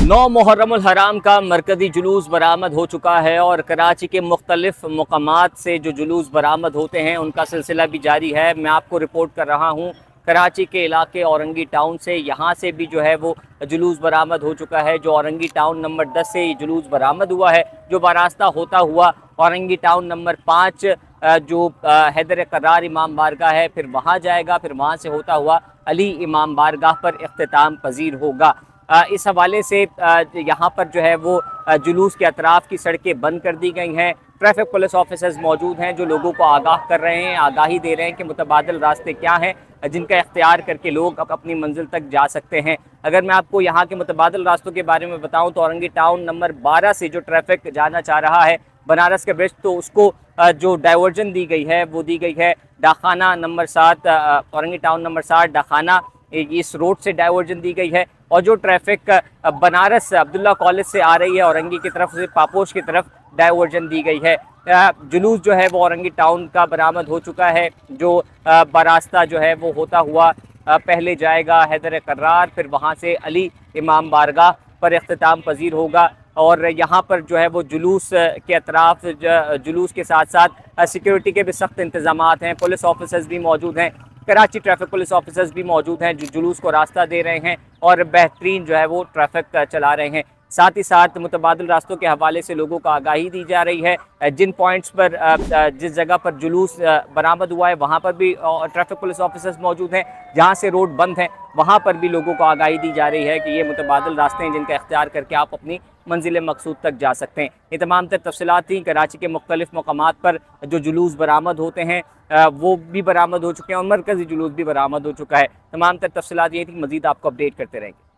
9 मुहर्रमुल हराम का मरकज़ी जुलूस बरामद हो चुका है और कराची के मुख्तलिफ मकामात से जो जुलूस बरामद होते हैं उनका सिलसिला भी जारी है। मैं आपको रिपोर्ट कर रहा हूँ कराची के इलाके औरंगी टाउन से। यहाँ से भी जो है वो जुलूस बरामद हो चुका है। जो औरंगी टाउन नंबर 10 से ये जुलूस बरामद हुआ है, जो बरास्ता होता हुआ औरंगी टाउन नंबर 5 जो हैदर करार इमाम बारगाह है, फिर वहाँ जाएगा, फिर वहाँ से होता हुआ अली इमाम बारगाह पर इख्तिताम पजीर होगा। इस हवाले से यहाँ पर जो है वो जुलूस के अतराफ़ की सड़कें बंद कर दी गई हैं। ट्रैफिक पुलिस ऑफिसर्स मौजूद हैं जो लोगों को आगाह कर रहे हैं, आगाही दे रहे हैं कि मुतबादिल रास्ते क्या हैं जिनका इख्तियार करके लोग अपनी मंजिल तक जा सकते हैं। अगर मैं आपको यहाँ के मुतबादिल रास्तों के बारे में बताऊँ तो औरंगी टाउन नंबर 12 से जो ट्रैफिक जाना चाह रहा है बनारस के ब्रिज, तो उसको जो डाइवर्जन दी गई है वो दी गई है डाखाना नंबर 7, औरंगी टाउन नंबर 7 डाखाना, इस रोड से डाइवर्जन दी गई है। और जो ट्रैफिक बनारस अब्दुल्ला कॉलेज से आ रही है औरंगी की तरफ से पापोश की तरफ, डाइवर्जन दी गई है। जुलूस जो है वो औरंगी टाउन का बरामद हो चुका है। जो बरास्ता जो है वो होता हुआ पहले जाएगा हैदर करार, फिर वहाँ से अली इमाम बारगाह पर इख्तिताम पजीर होगा। और यहाँ पर जो है वो जुलूस के अतराफ़ जुलूस के साथ साथ सिक्योरिटी के भी सख्त इंतज़ामात हैं। पुलिस ऑफिसर्स भी मौजूद हैं, कराची ट्रैफिक पुलिस ऑफिसर्स भी मौजूद हैं जो जुलूस को रास्ता दे रहे हैं और बेहतरीन जो है वो ट्रैफिक चला रहे हैं। साथ ही साथ मुतबादिल रास्तों के हवाले से लोगों को आगाही दी जा रही है। जिन पॉइंट्स पर जिस जगह पर जुलूस बरामद हुआ है वहाँ पर भी ट्रैफिक पुलिस ऑफिसर्स मौजूद हैं। जहाँ से रोड बंद हैं वहाँ पर भी लोगों को आगाही दी जा रही है कि ये मुतबादिल रास्ते हैं जिनका इख्तियार करके आप अपनी मंजिल मकसूद तक जा सकते हैं। ये तमाम तर तफसीलात थी। कराची के मुख्तलिफ मकामात पर जो जुलूस बरामद होते हैं वो भी बरामद हो चुके हैं और मरकज़ी जुलूस भी बरामद हो चुका है। तमाम तर तफसीलात ये थी, मज़ीद आपको अपडेट करते रहेंगे।